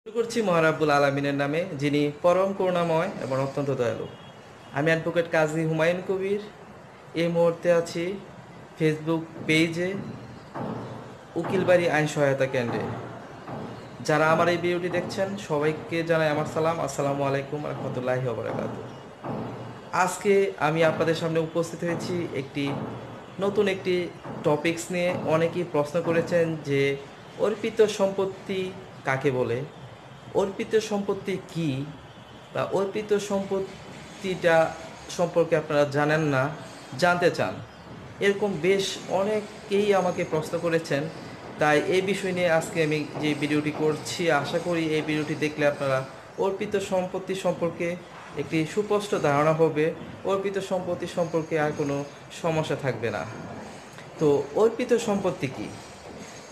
শুরু করছি মহারাব্বুল আলমিনের নামে, যিনি পরম করুণাময় এবং অত্যন্ত দয়ালু। আমি অ্যাডভোকেট কাজী হুমায়ুন কবির। এই মুহূর্তে আছি ফেসবুক পেজে উকিলবাড়ি আইন সহায়তা কেন্দ্রে। যারা আমার এই ভিডিওটি দেখছেন সবাইকে জানাই আমার সালাম, আসসালামু আলাইকুম রহমতুল্লাহি ওয়া বারাকাতুহু। আজকে আমি আপনাদের সামনে উপস্থিত হয়েছি নতুন একটি টপিকস নিয়ে। অনেকেই প্রশ্ন করেছেন যে অর্পিত সম্পত্তি কাকে বলে, অর্পিত সম্পত্তি কি, বা অর্পিত সম্পত্তিটা সম্পর্কে আপনারা জানেন না, জানতে চান, এরকম বেশ অনেকেই আমাকে প্রশ্ন করেছেন। তাই এই বিষয় নিয়ে আজকে আমি যে ভিডিওটি করছি, আশা করি এই ভিডিওটি দেখলে আপনারা অর্পিত সম্পত্তি সম্পর্কে একটি সুস্পষ্ট ধারণা হবে, অর্পিত সম্পত্তি সম্পর্কে আর কোনো সমস্যা থাকবে না। তো অর্পিত সম্পত্তি কি?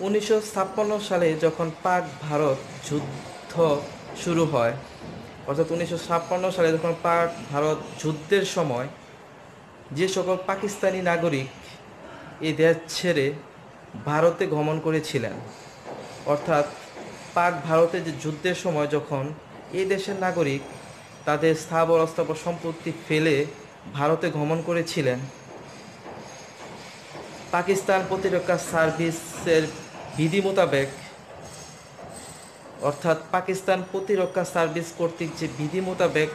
1956 সালে যখন পাক ভারত যুদ্ধ শুরু হয়, অর্থাৎ 1956 সালে যখন পাক ভারত যুদ্ধের সময় যে সকল পাকিস্তানি নাগরিক এই দেশ ছেড়ে ভারতে গমন করেছিলেন, অর্থাৎ পাক ভারতের যে যুদ্ধের সময় যখন এই দেশের নাগরিক তাদের স্থাবর অস্থাবর সম্পত্তি ফেলে ভারতে গমন করেছিলেন, পাকিস্তান প্রতিরক্ষা সার্ভিসের বিধি মোতাবেক, অর্থাৎ পাকিস্তান প্রতিরক্ষা সার্ভিস কর্তৃক যে বিধি মোতাবেক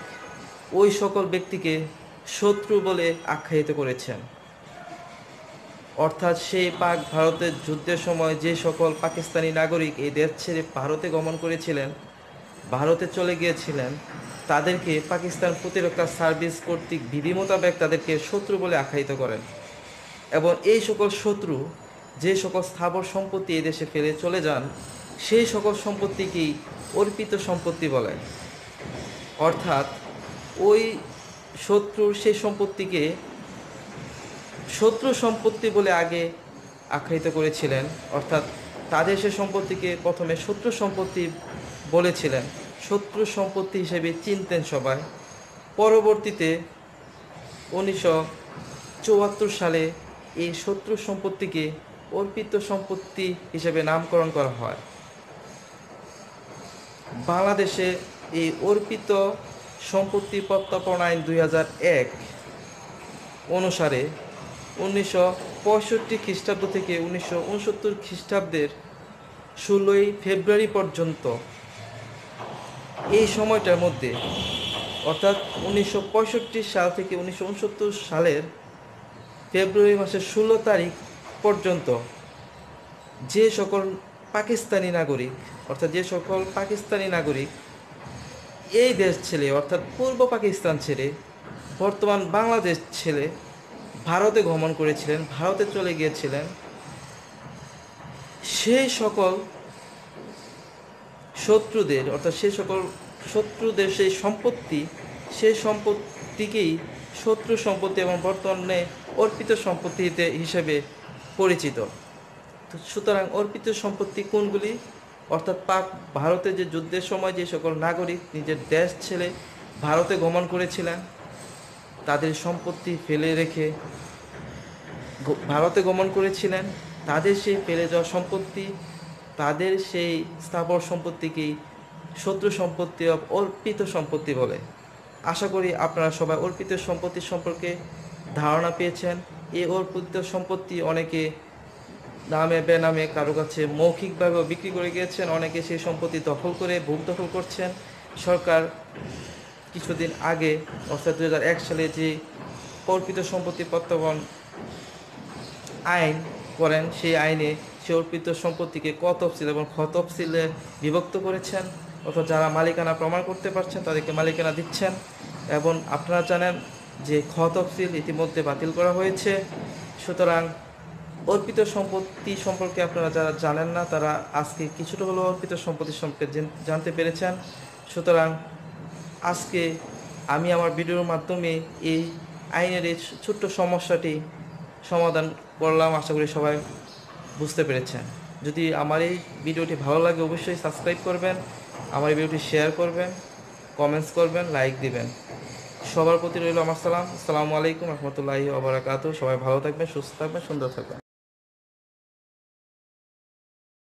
ওই সকল ব্যক্তিকে শত্রু বলে আখ্যায়িত করেছেন। অর্থাৎ সেই পাক ভারতের যুদ্ধের সময় যে সকল পাকিস্তানি নাগরিক এই দেশ ছেড়ে ভারতে গমন করেছিলেন, ভারতে চলে গিয়েছিলেন, তাদেরকে পাকিস্তান প্রতিরক্ষা সার্ভিস কর্তৃক বিধি মোতাবেক তাদেরকে শত্রু বলে আখ্যায়িত করেন। এবং এই সকল শত্রু যে সকল স্থাবর সম্পত্তি এই দেশে ফেলে চলে যান, সেই সকল সম্পত্তিকেই অর্পিত সম্পত্তি বলে। অর্থাৎ ওই শত্রুর সেই সম্পত্তিকে শত্রু সম্পত্তি বলে আগে আখ্যায়িত করেছিলেন, অর্থাৎ তাদের সে সম্পত্তিকে প্রথমে শত্রু সম্পত্তি বলেছিলেন, শত্রু সম্পত্তি হিসেবে চিনতেন সবাই। পরবর্তীতে 1974 সালে এই শত্রু সম্পত্তিকে অর্পিত সম্পত্তি হিসেবে নামকরণ করা হয়। বাংলাদেশে এই অর্পিত সম্পত্তি প্রত্যর্পণ আইন 2001 অনুসারে 1965 খ্রিস্টাব্দ থেকে 1969 খ্রিস্টাব্দের 16ই ফেব্রুয়ারি পর্যন্ত, এই সময়টার মধ্যে, অর্থাৎ 1965 সাল থেকে 1969 সালের ফেব্রুয়ারি মাসের 16 তারিখ পর্যন্ত যে সকল পাকিস্তানি নাগরিক, অর্থাৎ যে সকল পাকিস্তানি নাগরিক এই দেশ ছেড়ে, অর্থাৎ পূর্ব পাকিস্তান ছেড়ে বর্তমান বাংলাদেশ ছেড়ে ভারতে গমন করেছিলেন, ভারতে চলে গিয়েছিলেন, সেই সকল শত্রুদের, অর্থাৎ সেই সকল শত্রুদের সেই সম্পত্তিকেই শত্রু সম্পত্তি এবং বর্তমানে অর্পিত সম্পত্তি হিসেবে পরিচিত। সুতরাং অর্পিত সম্পত্তি কোনগুলি? অর্থাৎ পাক ভারতে যে যুদ্ধের সময় যে সকল নাগরিক নিজের দেশ ছেড়ে ভারতে গমন করেছিলেন, তাদের সম্পত্তি ফেলে রেখে ভারতে গমন করেছিলেন, তাদের সেই ফেলে যাওয়া সম্পত্তি, তাদের সেই স্থাবর সম্পত্তিকেই শত্রু সম্পত্তি বা অর্পিত সম্পত্তি বলে। আশা করি আপনারা সবাই অর্পিত সম্পত্তি সম্পর্কে ধারণা পেয়েছেন। এই অর্পিত সম্পত্তি অনেকে নামে বেনামে কারো কাছে মৌখিকভাবেও বিক্রি করে গিয়েছেন, অনেকে সেই সম্পত্তি দখল করে ভোগ দখল করছেন। সরকার কিছুদিন আগে, অর্থাৎ 2001 সালে যে অর্পিত সম্পত্তি প্রত্যর্পণ আইন করেন, সেই আইনে সে অর্পিত সম্পত্তিকে ক তফসিল এবং খ তফসিলে বিভক্ত করেছেন, অর্থাৎ যারা মালিকানা প্রমাণ করতে পারছেন তাদেরকে মালিকানা দিচ্ছেন। এবং আপনারা জানেন যে খ তফসিল ইতিমধ্যে বাতিল করা হয়েছে। সুতরাং অর্পিত সম্পত্তি সম্পর্কে আপনারা যারা জানেন না, তারা আজকে কিছুটা হলেও অর্পিত সম্পত্তি সম্পর্কে জানতে পেরেছেন। সুতরাং আজকে আমি আমার ভিডিওর মাধ্যমে এই আইনের এই ছোট্ট সমস্যাটি সমাধান করলাম। আশা করি সবাই বুঝতে পেরেছেন। যদি আমার এই ভিডিওটি ভালো লাগে অবশ্যই সাবস্ক্রাইব করবেন, আমার এই ভিডিওটি শেয়ার করবেন, কমেন্টস করবেন, লাইক দিবেন। সবার প্রতি রইল আমার সালাম। আসসালামু আলাইকুম রহমতুল্লাহি ওয়া বারাকাতুহু। সবাই ভালো থাকবেন, সুস্থ থাকবেন, সুন্দর থাকবেন।